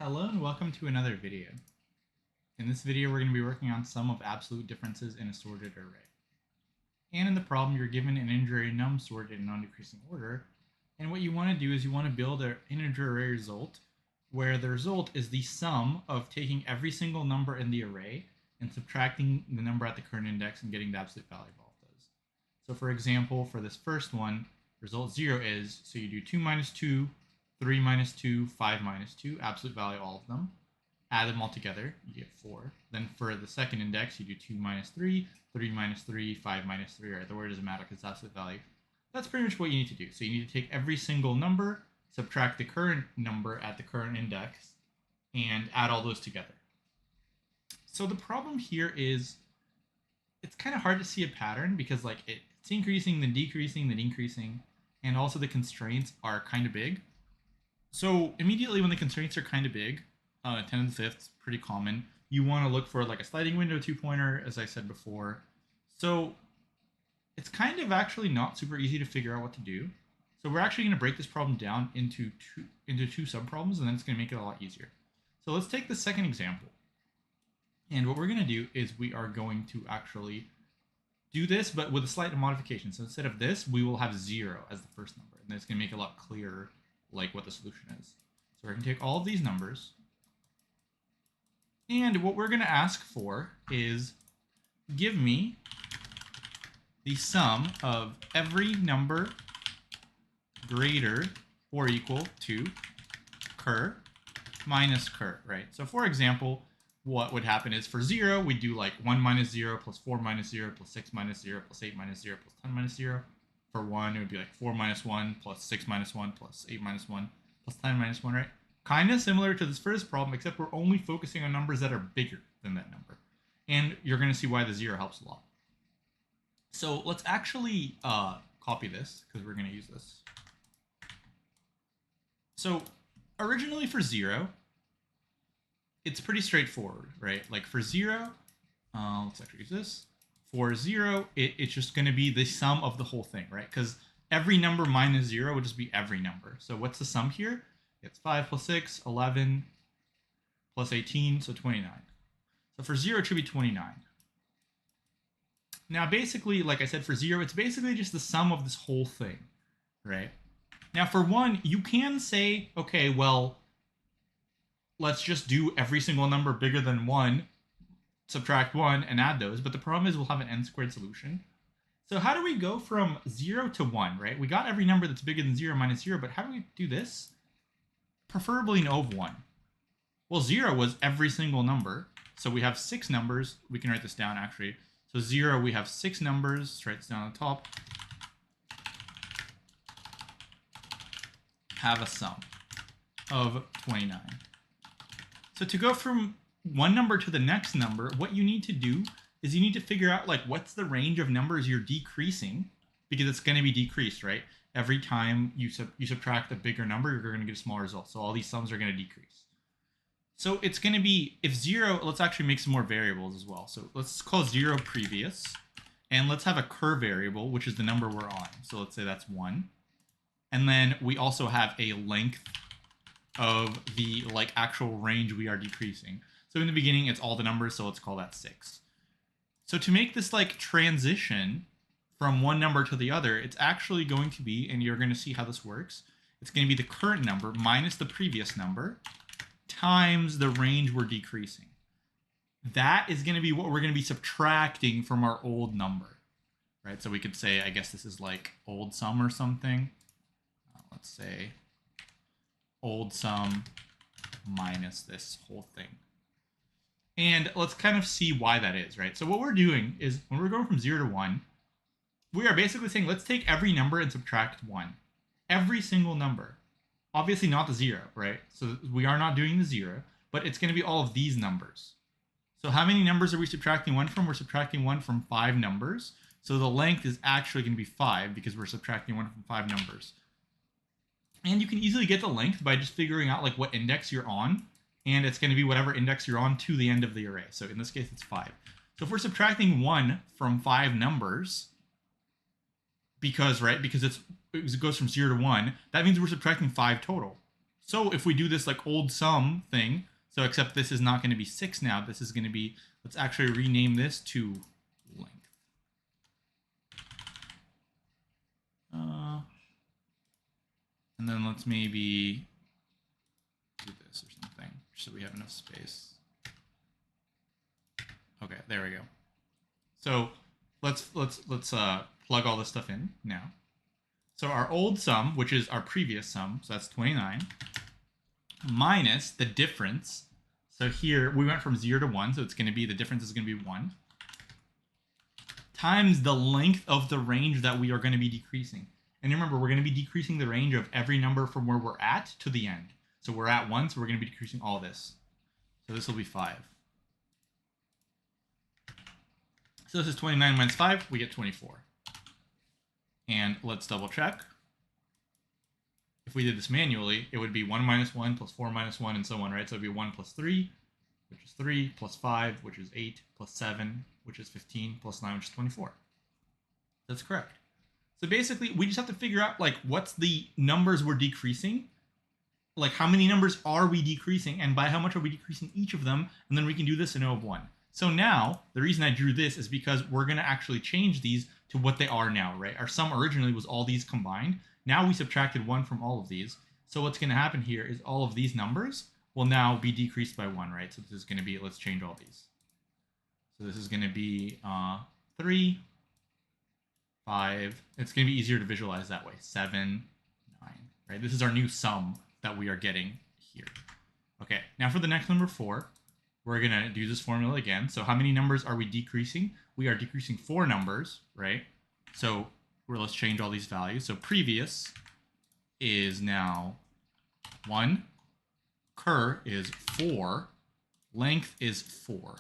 Hello and welcome to another video. In this video we're going to be working on sum of absolute differences in a sorted array. And in the problem you're given an integer array num sorted in non-decreasing order, and what you want to do is you want to build an integer array result where the result is the sum of taking every single number in the array and subtracting the number at the current index and getting the absolute value of all of those. So for example, for this first one, result 0 is, so you do 2 minus 2, 3 minus 2, 5 minus 2, absolute value all of them. Add them all together, you get 4. Then for the second index, you do 2 minus 3, 3 minus 3, 5 minus 3, right? The word doesn't matter because it's absolute value. That's pretty much what you need to do. So you need to take every single number, subtract the current number at the current index, and add all those together. So the problem here is it's kind of hard to see a pattern because it's increasing, then decreasing, then increasing, and also the constraints are kind of big. So immediately when the constraints are kind of big, 10 to the fifth is pretty common. You want to look for like a sliding window two-pointer, as I said before. So it's kind of actually not super easy to figure out what to do. So we're actually going to break this problem down into two subproblems, and then it's going to make it a lot easier. So let's take the second example. And what we're going to do is we are going to actually do this, but with a slight modification. So instead of this, we will have 0 as the first number, and that's going to make it a lot clearer like what the solution is. So we're going to take all of these numbers, and what we're going to ask for is give me the sum of every number greater or equal to cur minus cur, right? So for example, what would happen is for 0, we do like 1 minus 0 plus 4 minus 0 plus 6 minus 0 plus 8 minus 0 plus 10 minus 0. For 1, it would be like 4 minus 1 plus 6 minus 1 plus 8 minus 1 plus 10 minus 1, right? Kind of similar to this first problem, except we're only focusing on numbers that are bigger than that number. And you're going to see why the 0 helps a lot. So let's actually copy this, because we're going to use this. So originally for 0, it's pretty straightforward, right? Like for 0, let's actually use this. For 0, it's just going to be the sum of the whole thing, right? Because every number minus 0 would just be every number. So what's the sum here? It's 5 plus 6, 11, plus 18, so 29. So for 0, it should be 29. Now, basically, like I said, for 0, it's basically just the sum of this whole thing, right? Now, for 1, you can say, okay, well, let's just do every single number bigger than 1, subtract 1, and add those. But the problem is we'll have an n-squared solution. So how do we go from 0 to 1, right? We got every number that's bigger than 0 minus 0, but how do we do this? Preferably an O of 1. Well, 0 was every single number. So we have 6 numbers. We can write this down, actually. So 0, we have 6 numbers. Let's write this down on the top. Have a sum of 29. So to go from one number to the next number, what you need to do is you need to figure out like what's the range of numbers you're decreasing, because it's going to be decreased, right? Every time you subtract a bigger number, you're going to get a smaller result. So all these sums are going to decrease. So it's going to be, if 0, let's actually make some more variables as well. So let's call 0 previous, and let's have a cur variable, which is the number we're on. So let's say that's 1. And then we also have a length of the actual range we are decreasing. So in the beginning, it's all the numbers, so let's call that 6. So to make this transition from one number to the other, it's actually going to be, and you're going to see how this works, it's going to be the current number minus the previous number times the range we're decreasing. That is going to be what we're going to be subtracting from our old number, right? So we could say, I guess this is like old sum or something. Let's say old sum minus this whole thing. And let's kind of see why that is, right? So what we're doing is when we're going from 0 to 1, we are basically saying, let's take every number and subtract 1. Every single number. Obviously not the 0, right? So we are not doing the 0, but it's going to be all of these numbers. So how many numbers are we subtracting 1 from? We're subtracting 1 from 5 numbers. So the length is actually going to be 5 because we're subtracting 1 from 5 numbers. And you can easily get the length by just figuring out what index you're on. And it's going to be whatever index you're on to the end of the array. So in this case, it's 5. So if we're subtracting 1 from 5 numbers, because it goes from 0 to 1, that means we're subtracting 5 total. So if we do this like old sum thing, so except this is not going to be 6 now, this is going to be, let's actually rename this to length. And then let's maybe do this or something, so we have enough space. Okay, there we go. So let's plug all this stuff in now. So our old sum, which is our previous sum, so that's 29, minus the difference. So here we went from 0 to 1, so it's going to be, the difference is going to be 1, times the length of the range that we are going to be decreasing. And remember, we're going to be decreasing the range of every number from where we're at to the end. So we're at 1, so we're going to be decreasing all this. So this will be 5. So this is 29 minus 5, we get 24. And let's double check. If we did this manually, it would be 1 minus 1 plus 4 minus 1 and so on, right? So it would be 1 plus 3, which is 3, plus 5, which is 8, plus 7, which is 15, plus 9, which is 24. That's correct. So basically, we just have to figure out, like, what's the numbers we're decreasing? Like, how many numbers are we decreasing? And by how much are we decreasing each of them? And then we can do this in O of 1. So now, the reason I drew this is because we're going to actually change these to what they are now, right? Our sum originally was all these combined. Now we subtracted 1 from all of these. So what's going to happen here is all of these numbers will now be decreased by 1, right? So this is going to be, let's change all these. So this is going to be 3, 5. It's going to be easier to visualize that way. 7, 9, right? This is our new sum that we are getting here. Okay, now for the next number 4, we're going to do this formula again. So how many numbers are we decreasing? We are decreasing 4 numbers, right? So let's change all these values. So previous is now 1. Cur is 4. Length is 4.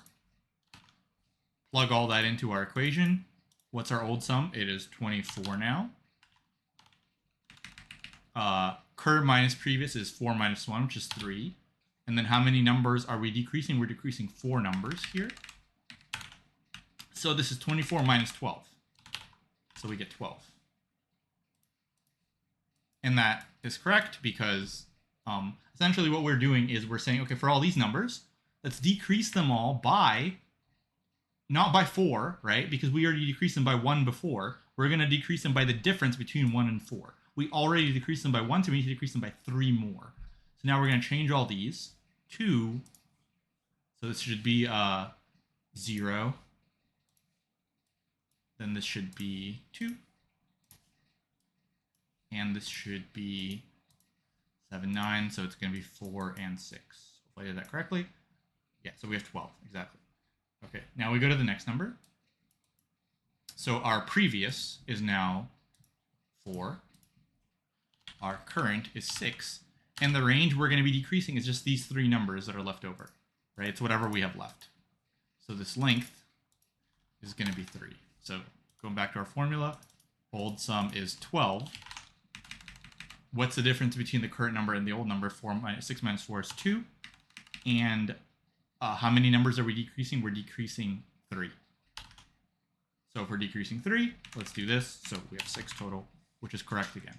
Plug all that into our equation. What's our old sum? It is 24 now. Cur minus previous is 4 minus 1, which is 3. And then how many numbers are we decreasing? We're decreasing 4 numbers here. So this is 24 minus 12. So we get 12. And that is correct because essentially what we're doing is we're saying, okay, for all these numbers, let's decrease them all by, not by 4, right? Because we already decreased them by 1 before. We're going to decrease them by the difference between 1 and 4. We already decreased them by 1, so we need to decrease them by 3 more. So now we're going to change all these to, so this should be 0. Then this should be 2. And this should be 7, 9. So it's going to be 4 and 6. If I did that correctly. Yeah, so we have 12, exactly. Okay, now we go to the next number. So our previous is now 4. Our current is 6. And the range we're going to be decreasing is just these 3 numbers that are left over, right? It's whatever we have left. So this length is going to be 3. So going back to our formula, old sum is 12. What's the difference between the current number and the old number? 6 minus 4 is 2. And how many numbers are we decreasing? We're decreasing 3. So if we're decreasing 3, let's do this. So we have 6 total, which is correct again.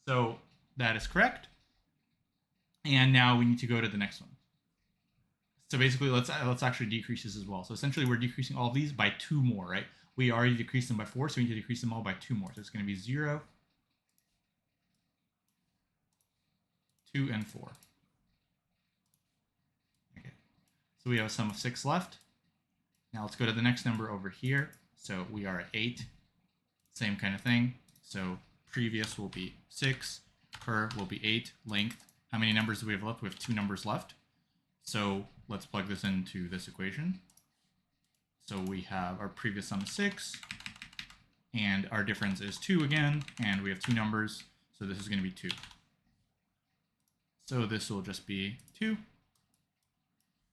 So that is correct. And now we need to go to the next one. So basically, let's actually decrease this as well. So essentially, we're decreasing all of these by 2 more, right? We already decreased them by 4, so we need to decrease them all by 2 more. So it's going to be 0, 2, and 4. Okay. So we have a sum of 6 left. Now let's go to the next number over here. So we are at 8. Same kind of thing. So previous will be 6. Cur will be 8. Length. How many numbers do we have left? We have 2 numbers left. So let's plug this into this equation. So we have our previous sum is 6, and our difference is 2 again, and we have 2 numbers, so this is going to be 2. So this will just be 2.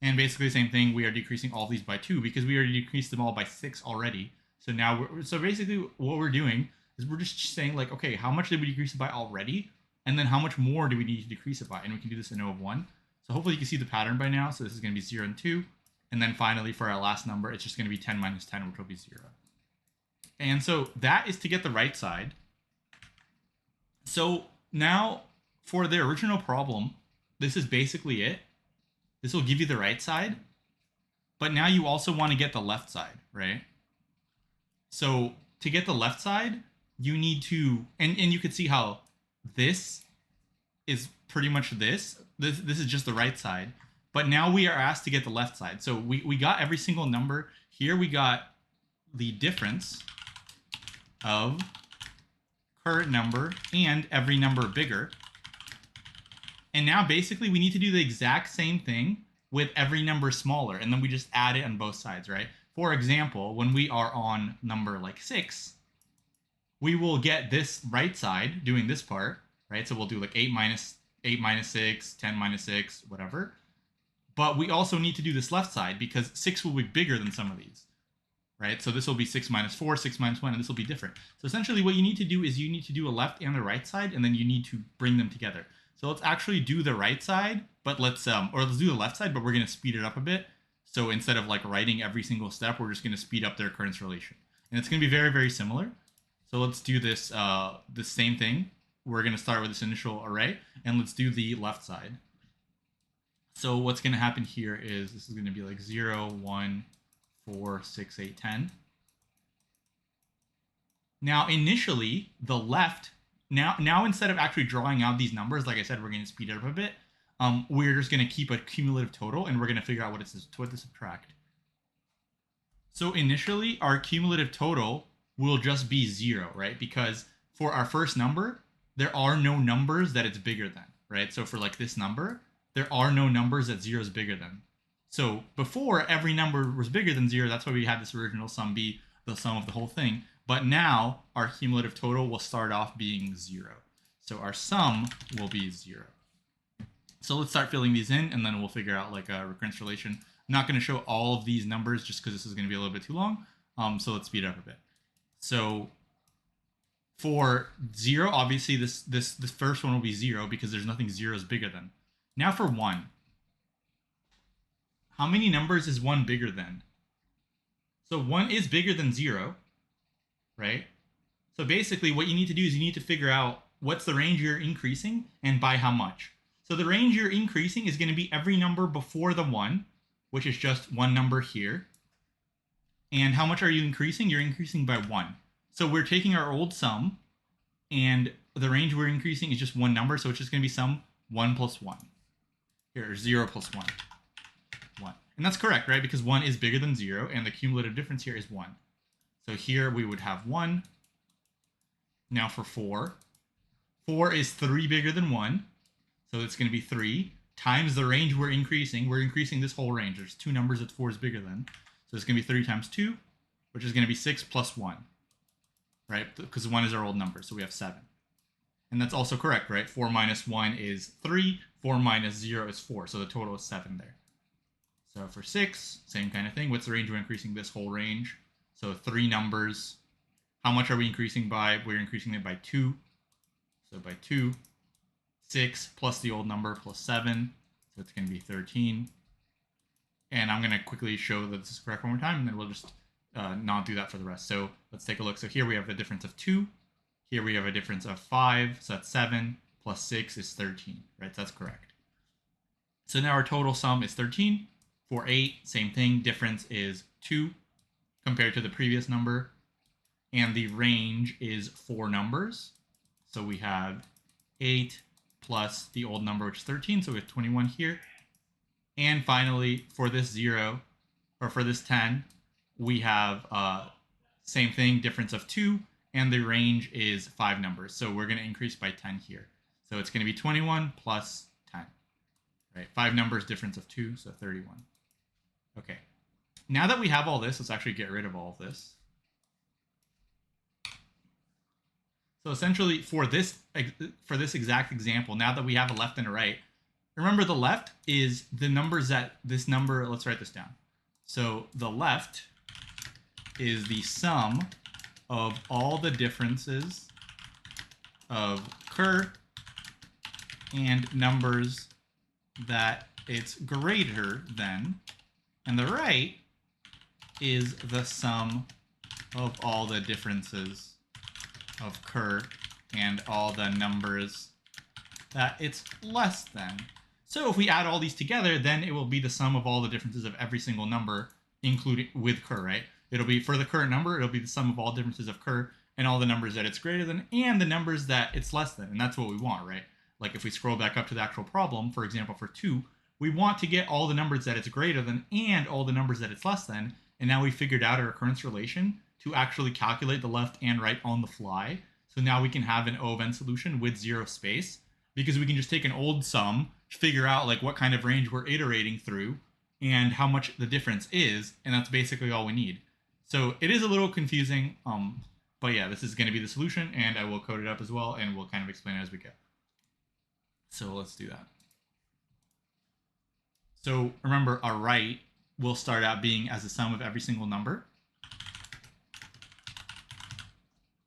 And basically the same thing, we are decreasing all these by 2 because we already decreased them all by 6 already. So now, so basically what we're doing is we're just saying, like, okay, how much did we decrease it by already? And then how much more do we need to decrease it by? And we can do this in O of 1. So hopefully you can see the pattern by now. So this is going to be 0 and 2. And then finally, for our last number, it's just going to be 10 minus 10, which will be 0. And so that is to get the right side. So now for the original problem, this is basically it. This will give you the right side, but now you also want to get the left side, right? So to get the left side, you need to, and you can see how this is pretty much this. This is just the right side. But now we are asked to get the left side. So we got every single number. Here we got the difference of current number and every number bigger. And now basically we need to do the exact same thing with every number smaller. And then we just add it on both sides, right? For example, when we are on number like 6, we will get this right side doing this part, right? So we'll do like 8 minus 6, 10 minus 6, whatever. But we also need to do this left side because 6 will be bigger than some of these, right? So this will be 6 minus 4, 6 minus 1, and this will be different. So essentially what you need to do is you need to do a left and a right side, and then you need to bring them together. So let's actually do the right side, but let's do the left side, but we're going to speed it up a bit. So instead of like writing every single step, we're just going to speed up their occurrence relation. And it's going to be very, very similar. So let's do this, the same thing. We're going to start with this initial array, and let's do the left side. So what's going to happen here is this is going to be like 0, 1, 4, 6, 8, 10. Now, initially, the left, now instead of actually drawing out these numbers, like I said, we're going to speed it up a bit. We're just going to keep a cumulative total, and we're going to figure out what to subtract. So initially, our cumulative total will just be 0, right? Because for our first number, there are no numbers that it's bigger than, right? So for like this number, there are no numbers that 0 is bigger than. So before, every number was bigger than 0. That's why we had this original sum be the sum of the whole thing. But now, our cumulative total will start off being 0. So our sum will be 0. So let's start filling these in, and then we'll figure out like a recurrence relation. I'm not going to show all of these numbers just because this is going to be a little bit too long. So let's speed it up a bit. So for 0, obviously this first one will be 0 because there's nothing 0 is bigger than. Now for 1. How many numbers is 1 bigger than? So 1 is bigger than 0, right? So basically what you need to do is you need to figure out what's the range you're increasing and by how much. So the range you're increasing is going to be every number before the 1, which is just one number here. And how much are you increasing? You're increasing by 1. So we're taking our old sum, and the range we're increasing is just one number, so it's just going to be sum 1 plus 1. Here, 0 plus 1. 1. And that's correct, right? Because 1 is bigger than 0, and the cumulative difference here is 1. So here we would have 1. Now for 4. 4 is 3 bigger than 1. So it's going to be 3 times the range we're increasing. We're increasing this whole range. There's two numbers that 4 is bigger than. So it's going to be 3 times 2, which is going to be 6 plus 1. Right? Because 1 is our old number, so we have 7. And that's also correct, right? 4 minus 1 is 3. 4 minus 0 is 4. So the total is 7 there. So for 6, same kind of thing. What's the range we're increasing? This whole range. So 3 numbers. How much are we increasing by? We're increasing it by 2. So by 2. 6 plus the old number plus 7. So it's going to be 13. And I'm going to quickly show that this is correct one more time, and then we'll just not do that for the rest. So let's take a look. So here we have a difference of 2. Here we have a difference of 5. So that's 7 plus 6 is 13, right? So that's correct. So now our total sum is 13. For 8, same thing. Difference is 2 compared to the previous number. And the range is 4 numbers. So we have 8 plus the old number, which is 13. So we have 21 here. And finally, for this 0, or for this 10, we have same thing, difference of 2, and the range is 5 numbers. So we're going to increase by 10 here. So it's going to be 21 plus 10. Right? 5 numbers, difference of 2, so 31. Okay. Now that we have all this, let's actually get rid of all of this. So essentially, for this exact example, now that we have a left and a right, remember the left is the numbers that this number, let's write this down. So the left is the sum of all the differences of cur and numbers that it's greater than. And the right is the sum of all the differences of cur and all the numbers that it's less than. So if we add all these together, then it will be the sum of all the differences of every single number, including with cur, right? It'll be, for the current number, it'll be the sum of all differences of cur and all the numbers that it's greater than and the numbers that it's less than. And that's what we want, right? Like if we scroll back up to the actual problem, for example, for 2, we want to get all the numbers that it's greater than and all the numbers that it's less than. And now we figured out a recurrence relation to actually calculate the left and right on the fly. So now we can have an O of n solution with 0 space, because we can just take an old sum, figure out like what kind of range we're iterating through and how much the difference is, and that's basically all we need. So it is a little confusing, but yeah, this is going to be the solution, and I will code it up as well, and we'll kind of explain it as we go. So let's do that. So remember, our right will start out being as the sum of every single number,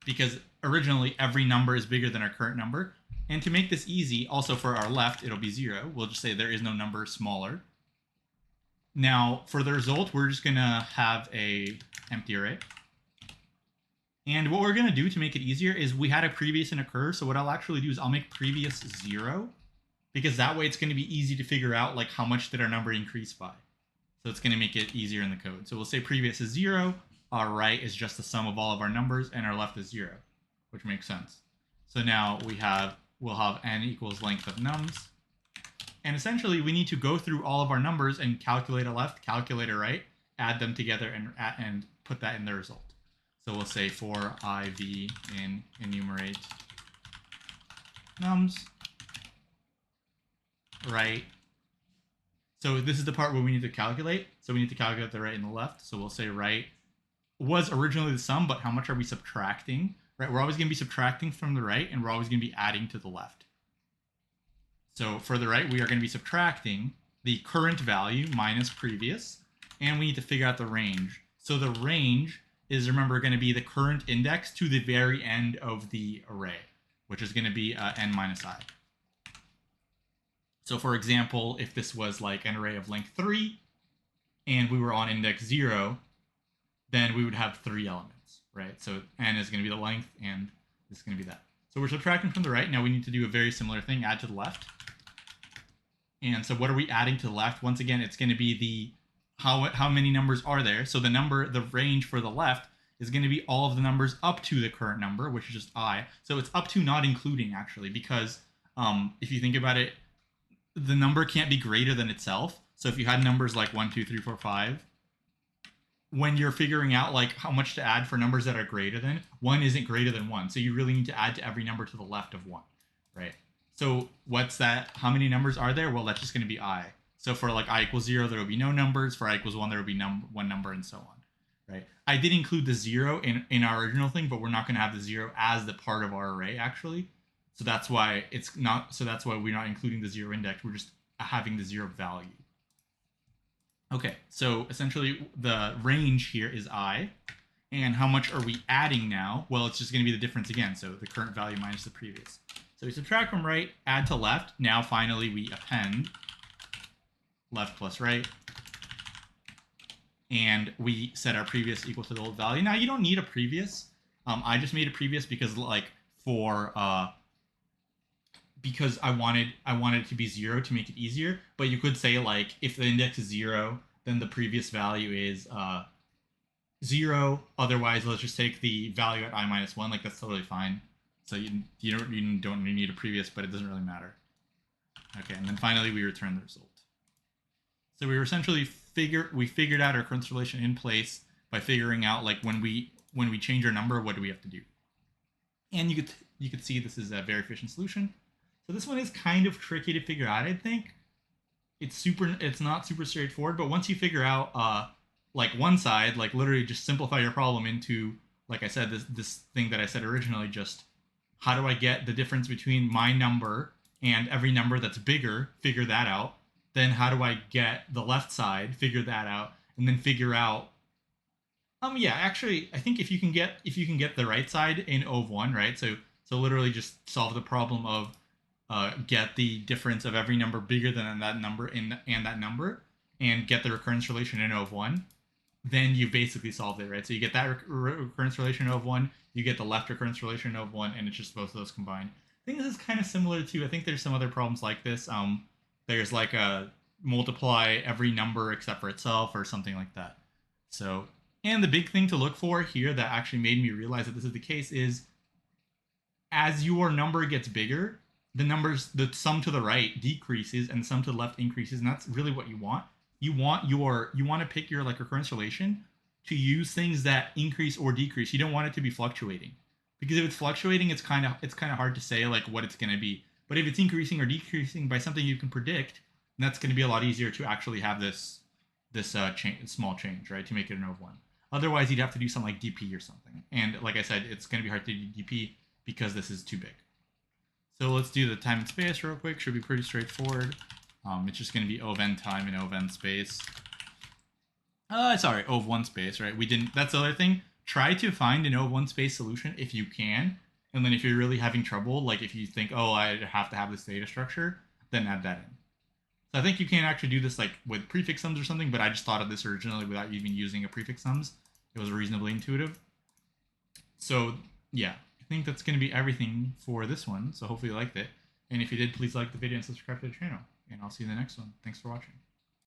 because originally every number is bigger than our current number. And to make this easy, also for our left, it'll be 0. We'll just say there is no number smaller. Now, for the result, we're just going to have a empty array. And what we're going to do to make it easier is we had a previous and a cur. So what I'll actually do is I'll make previous 0, because that way it's going to be easy to figure out like how much did our number increase by. So it's going to make it easier in the code. So we'll say previous is 0. Our right is just the sum of all of our numbers, and our left is 0, which makes sense. So now we'll have n equals length of nums. And essentially, we need to go through all of our numbers and calculate a left, calculate a right, add them together, and put that in the result. So we'll say for iv in enumerate nums, right. So this is the part where we need to calculate. So we need to calculate the right and the left. So we'll say right was originally the sum, but how much are we subtracting? Right, we're always going to be subtracting from the right, and we're always going to be adding to the left. So for the right, we are going to be subtracting the current value minus previous, and we need to figure out the range. So the range is, remember, going to be the current index to the very end of the array, which is going to be n minus I. So for example, if this was like an array of length 3, and we were on index 0, then we would have 3 elements. Right, so n is going to be the length, and this is going to be that. So we're subtracting from the right. Now we need to do a very similar thing, add to the left. And so what are we adding to the left? Once again, it's going to be the how many numbers are there. So the range for the left is going to be all of the numbers up to the current number, which is just I. So it's up to, not including, actually, because if you think about it, the number can't be greater than itself. So if you had numbers like 1, 2, 3, 4, 5, when you're figuring out like how much to add for numbers that are greater than, 1 isn't greater than 1. So you really need to add to every number to the left of 1, right? So what's that? How many numbers are there? Well, that's just going to be I. So for like I equals 0, there will be no numbers. For I equals 1, there will be one number, and so on, right? I did include the 0 in our original thing, but we're not going to have the 0 as the part of our array, actually. So that's why it's not. So that's why we're not including the 0 index. We're just having the 0 value. Okay, so essentially the range here is I, and how much are we adding now? Well, it's just going to be the difference again, so the current value minus the previous. So we subtract from right, add to left. Now finally we append left plus right, and we set our previous equal to the old value. Now you don't need a previous. I just made a previous because like because I wanted it to be 0 to make it easier. But you could say like if the index is 0, then the previous value is 0. Otherwise, let's just take the value at I minus 1. Like that's totally fine. So you don't need a previous, but it doesn't really matter. Okay, and then finally we return the result. So we were essentially figured out our recurrence relation in place by figuring out like when we change our number, what do we have to do? And you could see this is a very efficient solution. So this one is kind of tricky to figure out, I think. It's not super straightforward, but once you figure out like one side, like literally just simplify your problem into, like I said, this thing that I said originally, just how do I get the difference between my number and every number that's bigger, figure that out. Then how do I get the left side, figure that out, and then figure out yeah, actually I think if you can get the right side in O of 1, right? So literally just solve the problem of get the difference of every number bigger than that number and that number, and get the recurrence relation in O of 1, then you basically solved it, right? So you get that recurrence relation of 1, you get the left recurrence relation of 1, and it's just both of those combined. I think this is kind of similar to, I think there's some other problems like this. There's like a multiply every number except for itself or something like that. So, and the big thing to look for here that actually made me realize that this is the case is as your number gets bigger, the sum to the right decreases and the sum to the left increases, and that's really what you want. You want to pick your like recurrence relation to use things that increase or decrease. You don't want it to be fluctuating, because if it's fluctuating, it's kind of hard to say like what it's going to be. But if it's increasing or decreasing by something you can predict, then that's going to be a lot easier to actually have this small change, right, to make it an of 1. Otherwise, you'd have to do something like dp or something. And like I said, it's going to be hard to do dp because this is too big. So let's do the time and space real quick. Should be pretty straightforward. It's just going to be O of n time and O of n space. Sorry, O of 1 space, right? We didn't. That's the other thing. Try to find an O of 1 space solution if you can. And then if you're really having trouble, like if you think, oh, I have to have this data structure, then add that in. So I think you can actually do this like with prefix sums or something, but I just thought of this originally without even using a prefix sums. It was reasonably intuitive. So yeah, I think that's going to be everything for this one. So hopefully you liked it. And if you did, please like the video and subscribe to the channel. And I'll see you in the next one. Thanks for watching.